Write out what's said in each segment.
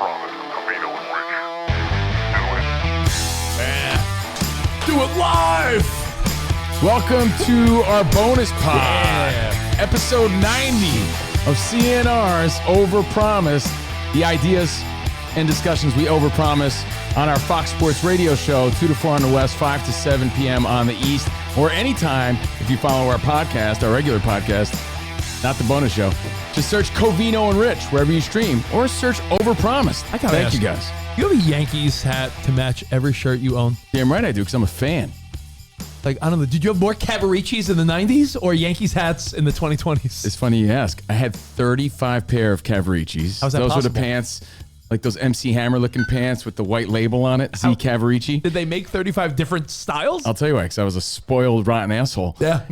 Overpromised with Covino Rich. Do it live! Welcome to our bonus pod, episode 90 of CNR's Overpromised, the ideas and discussions we overpromise on our Fox Sports radio show, 2 to 4 on the West, 5 to 7 p.m. on the East, or anytime if you follow our podcast, our regular podcast, not the bonus show. Just search Covino and Rich wherever you stream, or search Overpromised. Thank you guys. You have a Yankees hat to match every shirt you own? Damn right I do, because I'm a fan. Like, I don't know, did you have more Cavaricis in the 90s or Yankees hats in the 2020s? It's funny you ask. I had 35 pair of Cavaricis. How's that Those possible? were the pants, like those MC Hammer looking pants with the white label on it, Z Cavarici. Did they make 35 different styles? I'll tell you why, because I was a spoiled, rotten asshole. Yeah.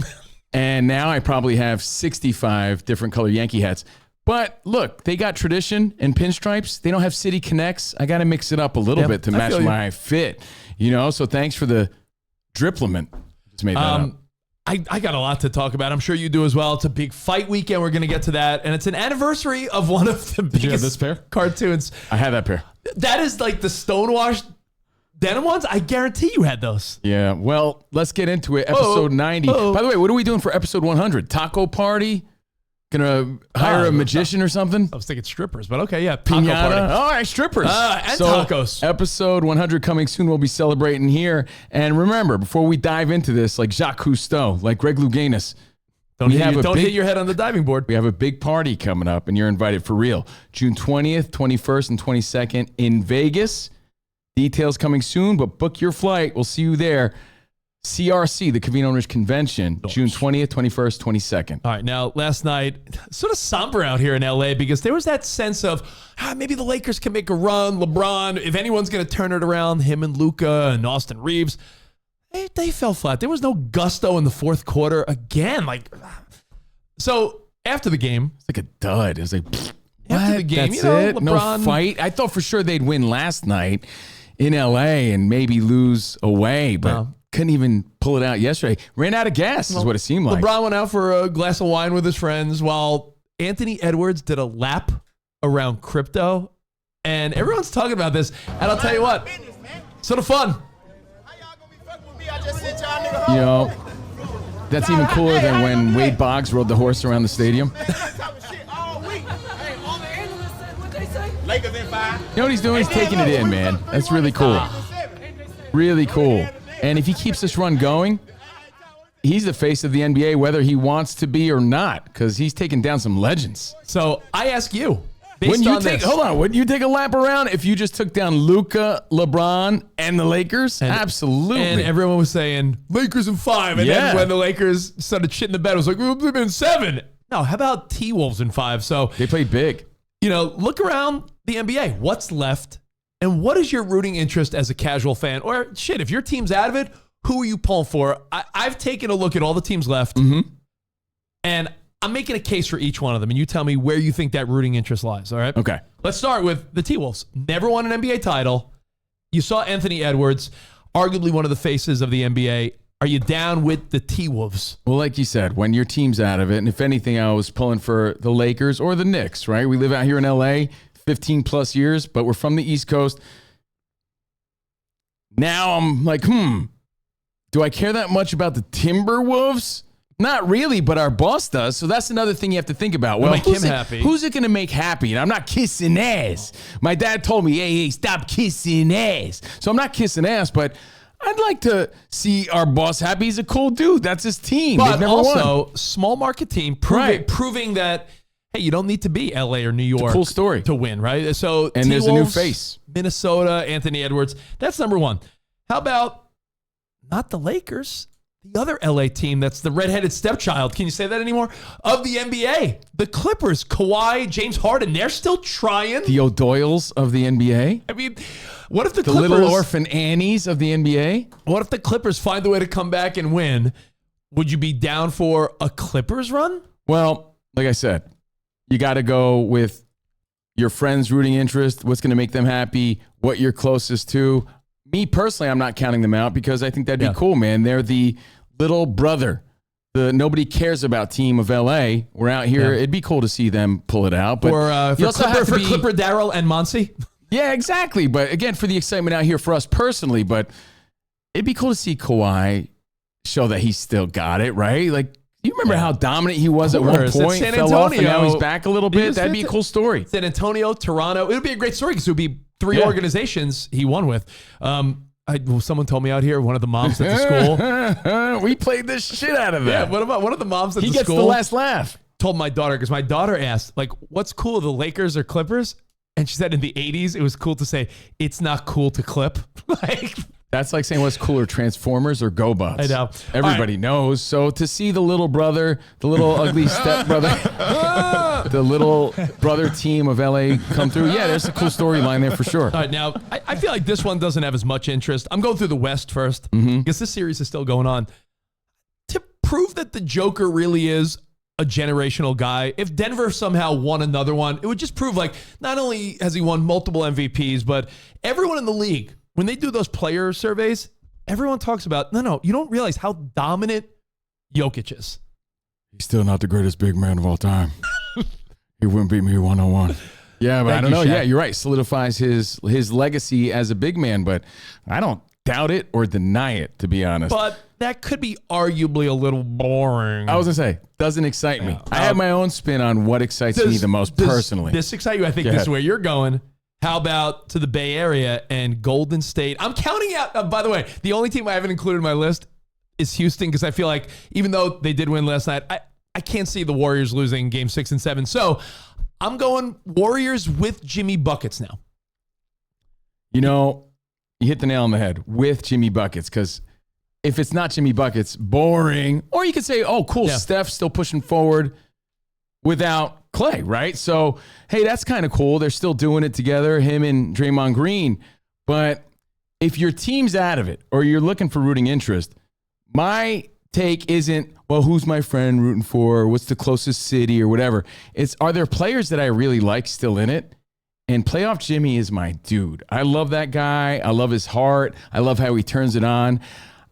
And now I probably have 65 different color Yankee hats. But look, they got tradition and pinstripes. They don't have City Connects. I got to mix it up a little bit to match my fit, you know? So thanks for the driplement. Just made that up. I got a lot to talk about. I'm sure you do as well. It's a big fight weekend. We're going to get to that. And it's an anniversary of one of the Did you have biggest this pair? cartoons. I had that pair. That is like the stonewashed denim ones. I guarantee you had those. Yeah, well, let's get into it. Episode 90. By the way, what are we doing for episode 100? Taco party? Gonna hire a magician or something? I was thinking strippers, but okay, yeah. Piñata? Taco party. All right, strippers. And tacos. Episode 100 coming soon. We'll be celebrating here. And remember, before we dive into this, like Jacques Cousteau, like Greg Louganis, Don't hit your head on the diving board. we have a big party coming up, and you're invited for real. June 20th, 21st, and 22nd in Vegas. Details coming soon, but book your flight. We'll see you there. CRC, the Covino Rich Convention, June 20th, 21st, 22nd. All right, now last night, sort of somber out here in LA because there was that sense of maybe the Lakers can make a run. LeBron, if anyone's going to turn it around, him and Luka and Austin Reeves, they fell flat. There was no gusto in the fourth quarter again. So after the game, It's like a dud. It was like, after the game, That's you know, it? LeBron, No fight? I thought for sure they'd win last night in LA and maybe lose away, but couldn't even pull it out yesterday. Ran out of gas is what it seemed like. LeBron went out for a glass of wine with his friends while Anthony Edwards did a lap around crypto. And everyone's talking about this. And I'll tell you what, sort of fun. You know, that's even cooler than when Wade Boggs rode the horse around the stadium. You know what he's doing? He's taking it in, man. That's really cool. Really cool. And if he keeps this run going, he's the face of the NBA, whether he wants to be or not, because he's taking down some legends. So I ask you, Wouldn't you take a lap around if you just took down Luka, LeBron, and the Lakers? Absolutely. And everyone was saying, Lakers in 5. And then when the Lakers started shitting the bed, it was like, they've been 7. No, how about T-Wolves in 5? So they played big. You know, look around the NBA. What's left? And what is your rooting interest as a casual fan? Or shit, if your team's out of it, who are you pulling for? I've taken a look at all the teams left, and I'm making a case for each one of them. And you tell me where you think that rooting interest lies, all right? Okay. Let's start with the T-Wolves. Never won an NBA title. You saw Anthony Edwards, arguably one of the faces of the NBA. Are you down with the T-Wolves? Well, like you said, when your team's out of it, and if anything, I was pulling for the Lakers or the Knicks, right? We live out here in LA, 15 plus years, but we're from the East Coast. Now I'm like, do I care that much about the Timberwolves? Not really, but our boss does. So that's another thing you have to think about. Well, make him happy. Who's it going to make happy? And I'm not kissing ass. My dad told me, hey, stop kissing ass. So I'm not kissing ass, but I'd like to see our boss happy. He's a cool dude. That's his team. But They've never also, won. small market team, proving that, hey, you don't need to be LA or New York cool story to win, right? So and there's a new face. Minnesota, Anthony Edwards. That's number one. How about not the Lakers? The other LA team that's the redheaded stepchild, can you say that anymore? Of the NBA. The Clippers, Kawhi, James Harden, they're still trying. The O'Doyles of the NBA. I mean, what if the Clippers, little orphan Annies of the NBA? What if the Clippers find a way to come back and win? Would you be down for a Clippers run? Well, like I said, you got to go with your friends' rooting interest, what's going to make them happy, what you're closest to. Me personally, I'm not counting them out because I think that'd be cool, man. They're the little brother, the nobody cares about team of LA. We're out here. It'd be cool to see them pull it out. But or for Clipper Darrell and Monsi. Yeah, exactly. But again, for the excitement out here for us personally, but it'd be cool to see Kawhi show that he still got it, right? Like, you remember how dominant he was at one point, fell off, and now he's back a little bit? That'd be a cool story. San Antonio, Toronto. It would be a great story because it would be three organizations he won with. Someone told me out here, one of the moms at the school. We played the shit out of that. Yeah, what about one of the moms at the school? He gets the last laugh. Told my daughter, because my daughter asked, like, what's cool, the Lakers or Clippers? And she said in the 80s, it was cool to say, it's not cool to clip. Like, that's like saying what's cooler, Transformers or GoBots. I know. Everybody knows. So to see the little brother, the little ugly stepbrother, the little brother team of LA come through, yeah, there's a cool storyline there for sure. All right, now, I feel like this one doesn't have as much interest. I'm going through the West first, because this series is still going on. To prove that the Joker really is a generational guy, if Denver somehow won another one, it would just prove, like, not only has he won multiple MVPs, but everyone in the league, when they do those player surveys, everyone talks about, no, you don't realize how dominant Jokic is. He's still not the greatest big man of all time. He wouldn't beat me one-on-one. Yeah, but I don't know. Shaq. Yeah, you're right. Solidifies his legacy as a big man, but I don't doubt it or deny it, to be honest. But that could be arguably a little boring. I was going to say, doesn't excite me. I have my own spin on what excites me the most personally. This excite you? I think this is where you're going. How about to the Bay Area and Golden State? I'm counting out, by the way, the only team I haven't included in my list is Houston, because I feel like even though they did win last night, I can't see the Warriors losing game 6 and 7. So I'm going Warriors with Jimmy Buckets now. You know, you hit the nail on the head with Jimmy Buckets, because if it's not Jimmy Buckets, boring. Or you could say, oh, cool, Steph still pushing forward without Clay, right? So, hey, that's kind of cool. They're still doing it together, him and Draymond Green. But if your team's out of it or you're looking for rooting interest, my take isn't, well, who's my friend rooting for? What's the closest city or whatever? It's, are there players that I really like still in it? And Playoff Jimmy is my dude. I love that guy. I love his heart. I love how he turns it on.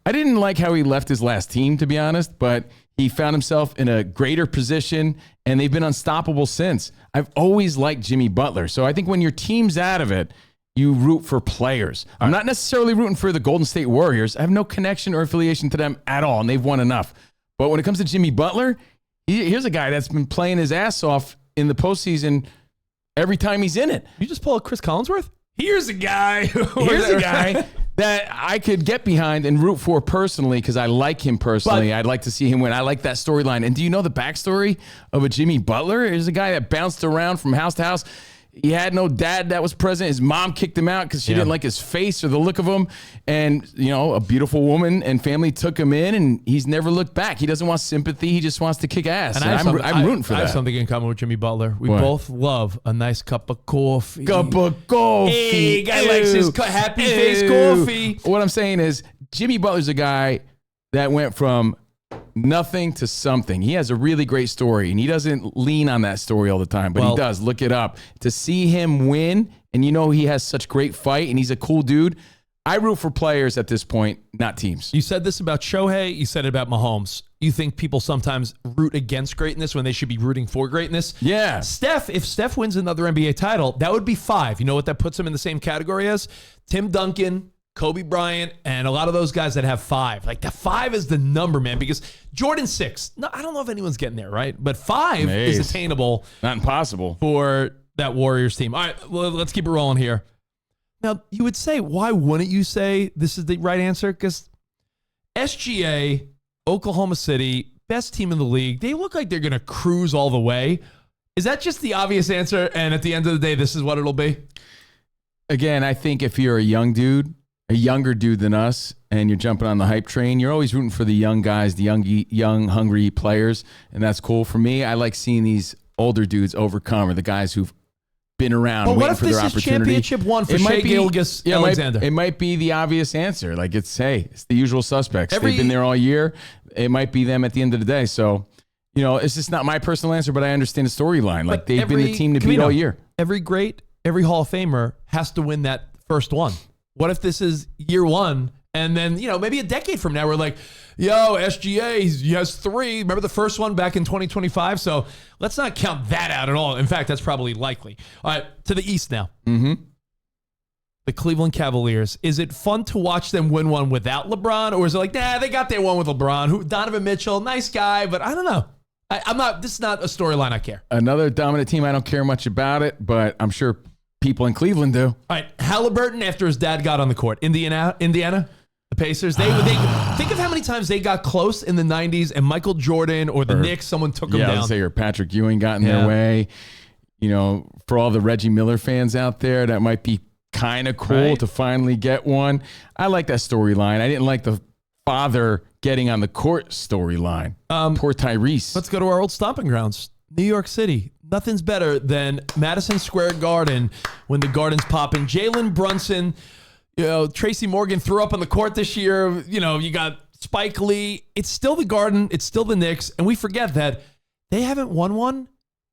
I didn't like how he left his last team, to be honest, but he found himself in a greater position, and they've been unstoppable since. I've always liked Jimmy Butler. So I think when your team's out of it, you root for players. I'm not necessarily rooting for the Golden State Warriors. I have no connection or affiliation to them at all, and they've won enough. But when it comes to Jimmy Butler, here's a guy that's been playing his ass off in the postseason every time he's in it. You just pull a Chris Collinsworth? Here's a guy. Here's a guy that I could get behind and root for personally, because I like him personally. I'd like to see him win. I like that storyline. And do you know the backstory of a Jimmy Butler? He's a guy that bounced around from house to house. He had no dad that was present. His mom kicked him out because she didn't like his face or the look of him. And, you know, a beautiful woman and family took him in, and he's never looked back. He doesn't want sympathy. He just wants to kick ass. And I'm rooting for that. I have something in common with Jimmy Butler. We both love a nice cup of coffee. Cup of coffee. Hey, guy likes his happy face coffee. What I'm saying is Jimmy Butler's a guy that went from nothing to something. He has a really great story, and he doesn't lean on that story all the time, but he does. Look it up. To see him win, and you know he has such great fight, and he's a cool dude. I root for players at this point, not teams. You said this about Shohei. You said it about Mahomes. You think people sometimes root against greatness when they should be rooting for greatness? Yeah. If Steph wins another NBA title, that would be 5. You know what that puts him in the same category as? Tim Duncan, Kobe Bryant, and a lot of those guys that have 5. Like, the 5 is the number, man, because Jordan 6, no, I don't know if anyone's getting there, right? But 5 is attainable. Not impossible. For that Warriors team. All right, well, let's keep it rolling here. Now, you would say, why wouldn't you say this is the right answer? Because SGA, Oklahoma City, best team in the league, they look like they're going to cruise all the way. Is that just the obvious answer, and at the end of the day, this is what it'll be? Again, I think if you're a young dude, a younger dude than us, and you're jumping on the hype train, you're always rooting for the young guys, the young, hungry players, and that's cool. For me, I like seeing these older dudes overcome, or the guys who've been around waiting for their opportunity. But what if this is championship one for Shai Gilgeous-Alexander? It might be the obvious answer. Like, it's the usual suspects. They've been there all year. It might be them at the end of the day. So, you know, it's just not my personal answer, but I understand the storyline. Like, they've been the team to beat all year. Every Hall of Famer has to win that first one. What if this is year 1, and then, you know, maybe a decade from now, we're like, yo, SGA, he has 3. Remember the first one back in 2025? So let's not count that out at all. In fact, that's probably likely. All right, to the East now. the Cleveland Cavaliers, is it fun to watch them win one without LeBron? Or is it like, nah, they got their one with LeBron. Donovan Mitchell, nice guy, but I don't know. This is not a storyline I care. Another dominant team. I don't care much about it, but I'm sure people in Cleveland do. All right, Halliburton after his dad got on the court. Indiana, the Pacers. They think of how many times they got close in the 90s and Michael Jordan or the Knicks, someone took them down. Let's say Patrick Ewing got in their way. You know, for all the Reggie Miller fans out there, that might be kind of cool to finally get one. I like that storyline. I didn't like the father getting on the court storyline. Poor Tyrese. Let's go to our old stomping grounds. New York City. Nothing's better than Madison Square Garden when the Garden's popping. Jalen Brunson, Tracy Morgan threw up on the court this year. You got Spike Lee. It's still the Garden. It's still the Knicks. And we forget that they haven't won one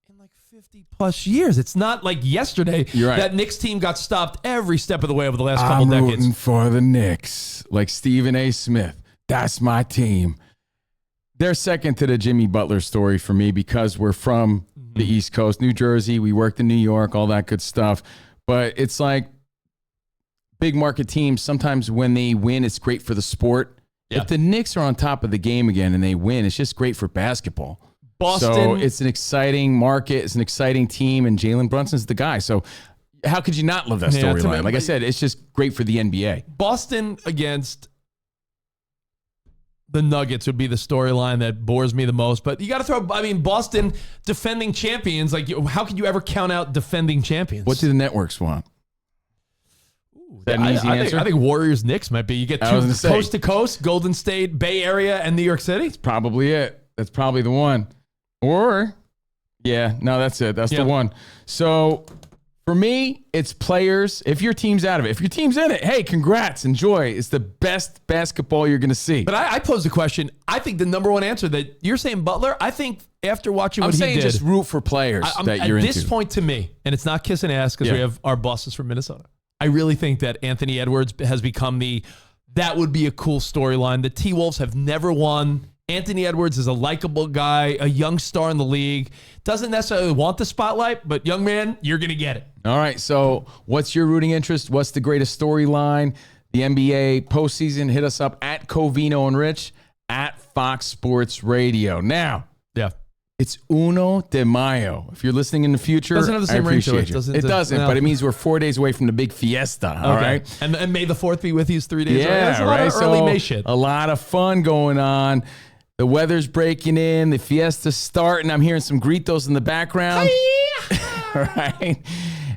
in like 50 plus years. It's not like yesterday that Knicks team got stopped every step of the way over the last couple decades. I'm rooting for the Knicks, like Stephen A. Smith. That's my team. They're second to the Jimmy Butler story for me because we're from the East Coast, New Jersey. We worked in New York, all that good stuff. But it's like big market teams, sometimes when they win, it's great for the sport. Yeah. If the Knicks are on top of the game again and they win, it's just great for basketball. Boston. So it's an exciting market. It's an exciting team, and Jalen Brunson's the guy. So how could you not love that storyline? Like I said, it's just great for the NBA. Boston against the Nuggets would be the storyline that bores me the most. But you got to throw, Boston defending champions. Like, how could you ever count out defending champions? What do the networks want? Is that an easy answer? I think Warriors Knicks might be. You get two coast to coast, Golden State, Bay Area, and New York City. That's probably it. That's probably the one. Or, that's it. That's the one. So for me, it's players. If your team's out of it, if your team's in it, hey, congrats, enjoy. It's the best basketball you're going to see. But I posed a question. I think the number one answer that you're saying Butler, I think after watching what he did. I'm saying just root for players that you're into. At this point to me, and it's not kissing ass because we have our bosses from Minnesota, I really think that Anthony Edwards has become that would be a cool storyline. The T-Wolves have never won. Anthony Edwards is a likable guy, a young star in the league. Doesn't necessarily want the spotlight, but young man, you're going to get it. All right, so what's your rooting interest? What's the greatest storyline? The NBA postseason, hit us up at Covino and Rich at Fox Sports Radio. Now, it's Uno de Mayo. If you're listening in the future, doesn't have the same ring to it. It doesn't, but it means we're 4 days away from the big fiesta. All right, and May the 4th be with you 3 days. Yeah, That's a lot of early May shit. A lot of fun going on. The weather's breaking in. The fiesta's starting. I'm hearing some gritos in the background. All right,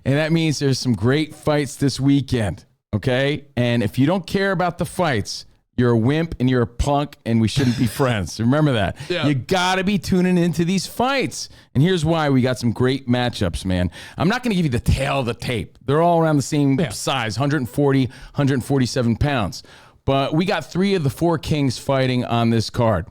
and that means there's some great fights this weekend. Okay, and if you don't care about the fights, you're a wimp and you're a punk and we shouldn't be friends. Remember that. You got to be tuning into these fights. And here's why. We got some great matchups, man. I'm not going to give you the tail of the tape. They're all around the same size, 140, 147 pounds. But we got 3 of the 4 kings fighting on this card.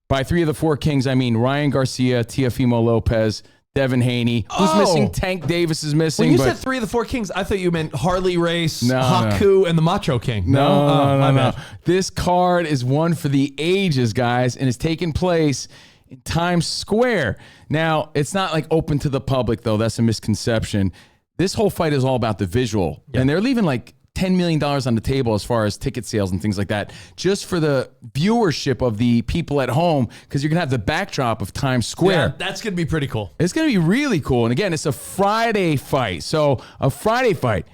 By 3 of the 4 kings, I mean Ryan Garcia, Teofimo Lopez, Devin Haney. Who's missing? Tank Davis is missing. When you said 3 of the 4 kings, I thought you meant Harley Race, Haku, and the Macho King. No. This card is one for the ages, guys, and it's taking place in Times Square. Now, it's not like open to the public, though. That's a misconception. This whole fight is all about the visual, and they're leaving like $10 million on the table as far as ticket sales and things like that, just for the viewership of the people at home, because you're going to have the backdrop of Times Square. Yeah, that's going to be pretty cool. It's going to be really cool. And again, it's a Friday fight. So a Friday fight.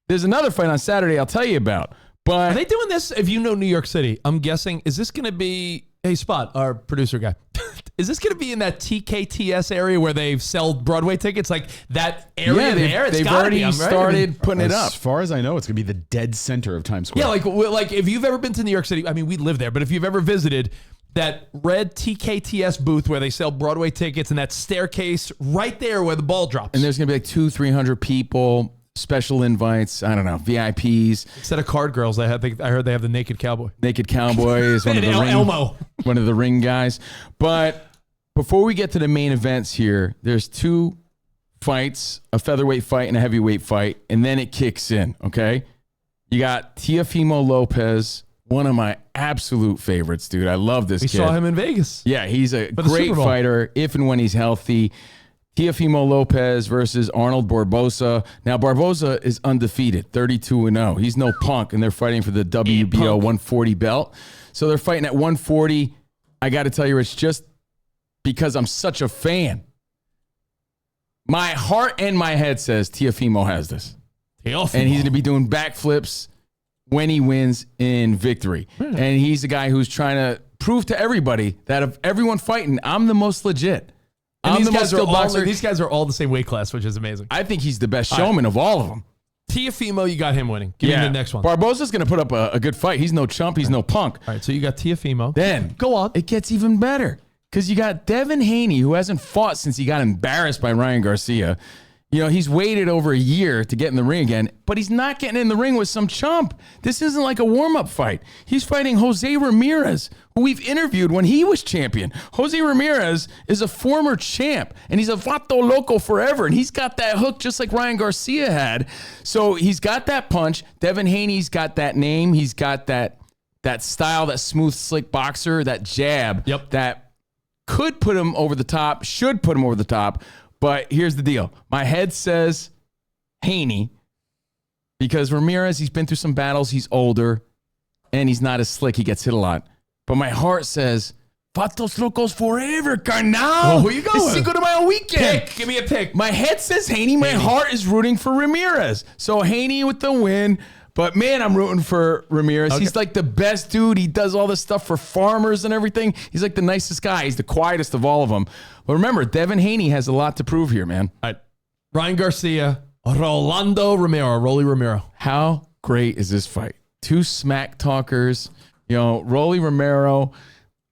There's another fight on Saturday I'll tell you about. But are they doing this? If you know New York City, I'm guessing, is this going to be, hey, Spot, our producer guy, is this going to be in that TKTS area where they sell Broadway tickets? Like that area there? They've already started putting it up. As far as I know, it's going to be the dead center of Times Square. Yeah, like if you've ever been to New York City, I mean, we live there, but if you've ever visited that red TKTS booth where they sell Broadway tickets and that staircase right there where the ball drops. And there's going to be like 200-300 people. Special invites, I don't know, VIPs. Instead of card girls, I heard they have the Naked Cowboy. Naked Cowboy is one of the Elmo. One of the ring guys. But before we get to the main events here, there's 2 fights, a featherweight fight and a heavyweight fight, and then it kicks in, okay? You got Teofimo Lopez, one of my absolute favorites, dude. I love this kid. We saw him in Vegas. Yeah, he's a great fighter if and when he's healthy. Teofimo Lopez versus Arnold Barboza. Now, Barboza is undefeated, 32-0. He's no punk, and they're fighting for the WBO 140 belt. So they're fighting at 140. I got to tell you, Rich, just because I'm such a fan, my heart and my head says Teofimo has this. Teofimo. And he's going to be doing backflips when he wins in victory. And he's the guy who's trying to prove to everybody that of everyone fighting, I'm the most legit. And I'm these the guys most skilled boxer. These guys are all the same weight class, which is amazing. I think he's the best showman of all of them. Teofimo, you got him winning. Give me the next one. Barboza's going to put up a good fight. He's no chump. He's no punk. All right, so you got Teofimo. Then go on. It gets even better because you got Devin Haney, who hasn't fought since he got embarrassed by Ryan Garcia. You know, he's waited over a year to get in the ring again, but he's not getting in the ring with some chump. This isn't like a warm-up fight. He's fighting Jose Ramirez, who we've interviewed when he was champion. Jose Ramirez is a former champ, and he's a vato loco forever, and he's got that hook just like Ryan Garcia had. So he's got that punch. Devin Haney's got that name. He's got that style, that smooth, slick boxer, that jab that could put him over the top, should put him over the top. But here's the deal. My head says Haney because Ramirez, he's been through some battles. He's older, and he's not as slick. He gets hit a lot. But my heart says, Vatos Locos forever, carnal. Well, who you going? It's Cinco de Mayo weekend. Pick. Give me a pick. My head says Haney. My heart is rooting for Ramirez. So Haney with the win. But, man, I'm rooting for Ramirez. Okay. He's like the best dude. He does all this stuff for farmers and everything. He's like the nicest guy. He's the quietest of all of them. But remember, Devin Haney has a lot to prove here, man. All right. Ryan Garcia, Rolando Romero, Rolly Romero. How great is this fight? Two smack talkers. You know, Rolly Romero,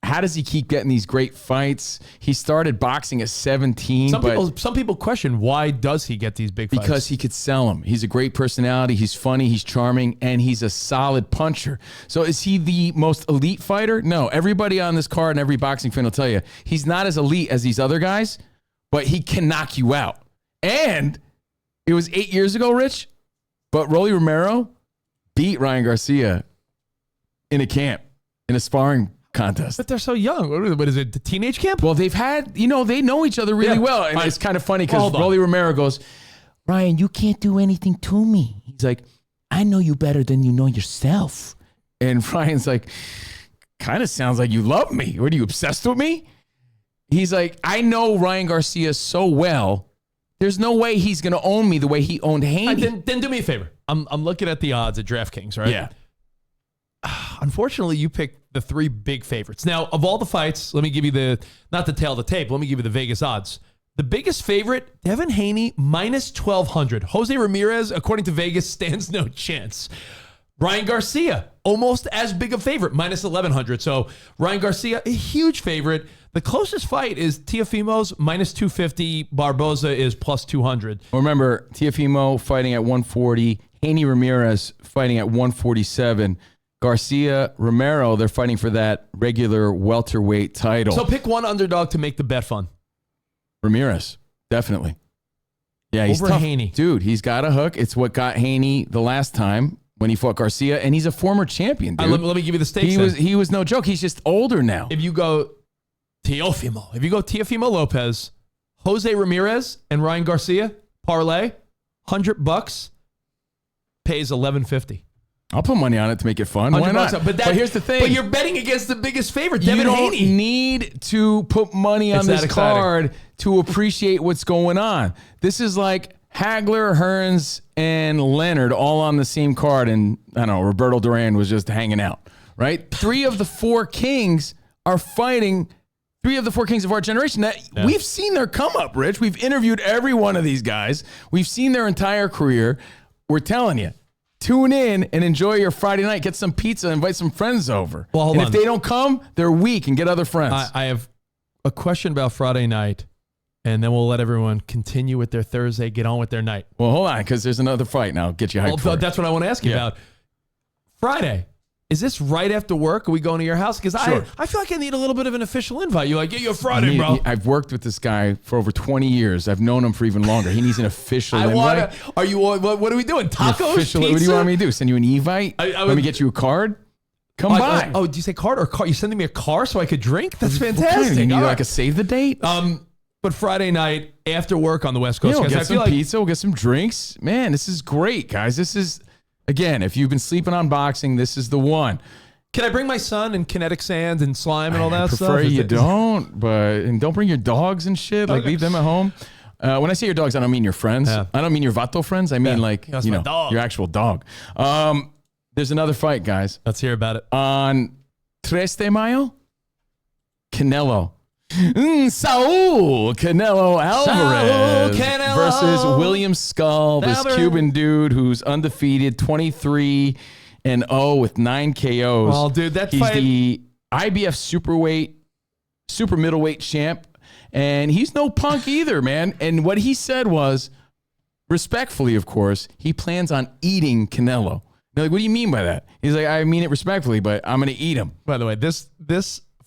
how does he keep getting these great fights? He started boxing at 17. Some people question, why does he get these big fights? Because he could sell them. He's a great personality. He's funny. He's charming. And he's a solid puncher. So is he the most elite fighter? No. Everybody on this card and every boxing fan will tell you, he's not as elite as these other guys, but he can knock you out. And it was 8 years ago, Rich, but Rolly Romero beat Ryan Garcia in a camp, in a sparring contest. But they're so young. What is it, the teenage camp? Well, they've had, they know each other really well. And it's kind of funny because Rolly Romero goes, Ryan, you can't do anything to me. He's like, I know you better than you know yourself. And Ryan's like, kind of sounds like you love me. What, are you obsessed with me? He's like, I know Ryan Garcia so well. There's no way he's going to own me the way he owned Haney. Then do me a favor. I'm looking at the odds at DraftKings, right? Yeah. Unfortunately, you picked the three big favorites. Now, of all the fights, let me give you not the tail of the tape, let me give you the Vegas odds. The biggest favorite, Devin Haney, minus 1,200. Jose Ramirez, according to Vegas, stands no chance. Ryan Garcia, almost as big a favorite, minus 1,100. So Ryan Garcia, a huge favorite. The closest fight is Teofimo's minus 250. Barboza is plus 200. Remember, Teofimo fighting at 140. Haney Ramirez fighting at 147. Garcia, Romero, they're fighting for that regular welterweight title. So pick one underdog to make the bet fun. Ramirez, definitely. Yeah, he's over tough. Haney. Dude, he's got a hook. It's what got Haney the last time when he fought Garcia, and he's a former champion, dude. Let me give you the stakes. He was no joke. He's just older now. If you go Teofimo Lopez, Jose Ramirez, and Ryan Garcia, parlay, $100 pays $11.50. I'll put money on it to make it fun. Why not? But here's the thing. But you're betting against the biggest favorite, Devin Haney. You don't need to put money on this card to appreciate what's going on. This is like Hagler, Hearns, and Leonard all on the same card, and I don't know, Roberto Duran was just hanging out, right? Three of the four kings are fighting. Three of the four kings of our generation. We've seen their come up, Rich. We've interviewed every one of these guys. We've seen their entire career. We're telling you. Tune in and enjoy your Friday night. Get some pizza, invite some friends over. Well, hold on. If they don't come, they're weak and get other friends. I have a question about Friday night, and then we'll let everyone continue with their Thursday, get on with their night. Well, hold on, because there's another fight now. Get you hyped for it. That's what I want to ask you about. Friday. Is this right after work? Are we going to your house? Because I feel like I need a little bit of an official invite. You're like, yeah, you're Friday, bro. I've worked with this guy for over 20 years. I've known him for even longer. He needs an official invite. What are we doing? Tacos? Pizza? What do you want me to do? Send you an Evite? Let me get you a card? Come by. Do you say card or car? You sending me a car so I could drink? That's fantastic. You need like a save the date? But but Friday night after work on the West Coast. We'll Guys, get I some feel like pizza. We'll get some drinks. Man, this is great, guys. This is, again, if you've been sleeping on boxing, this is the one. Can I bring my son and kinetic sand and slime and all that I stuff? prefer you don't, and don't bring your dogs and shit. Like, leave them at home. When I say your dogs, I don't mean your friends. Yeah. I don't mean your vato friends. I mean, That's my dog. your actual dog. There's another fight, guys. Let's hear about it. On 3 de Mayo, Canelo. Saul Canelo Alvarez Canelo. versus William Skull, this Alvarez. Cuban dude who's undefeated, 23-0 with 9 KOs. Well, dude, that he's fight- the IBF super middleweight champ, and he's no punk either, man. And what he said was, respectfully, of course, he plans on eating Canelo. They're like, what do you mean by that? He's like, I mean it respectfully, but I'm going to eat him. By the way, this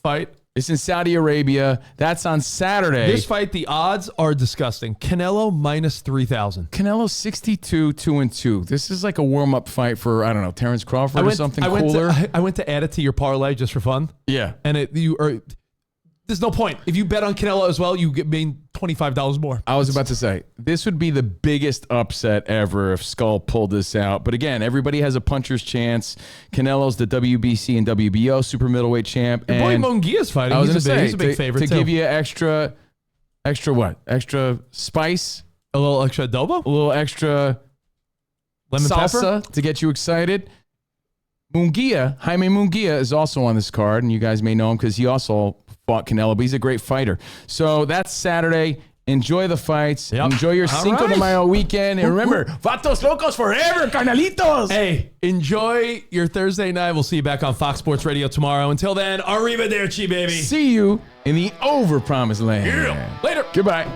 fight. It's in Saudi Arabia. That's on Saturday. This fight, the odds are disgusting. Canelo minus 3,000. Canelo 62, 2-2. This is like a warm-up fight for, I don't know, Terrence Crawford or something cooler. I went to add it to your parlay just for fun. Yeah. And there's no point. If you bet on Canelo as well, you get $25 more. I was about to say, this would be the biggest upset ever if Skull pulled this out. But again, everybody has a puncher's chance. Canelo's the WBC and WBO super middleweight champ. Your boy Munguia's fighting. I was going to say, he's a big favorite to too. give you extra what? Extra spice? A little extra adobo? A little extra Lemon salsa pepper? to get you excited. Jaime Munguia is also on this card, and you guys may know him because he also fought Canelo, but he's a great fighter. So that's Saturday. Enjoy the fights. Yep. Enjoy your All Cinco de right. Mayo weekend. And remember, Vatos Locos forever, carnalitos. Hey, enjoy your Thursday night. We'll see you back on Fox Sports Radio tomorrow. Until then, arrivederci, baby. See you in the Overpromised land. Yeah. Later. Goodbye.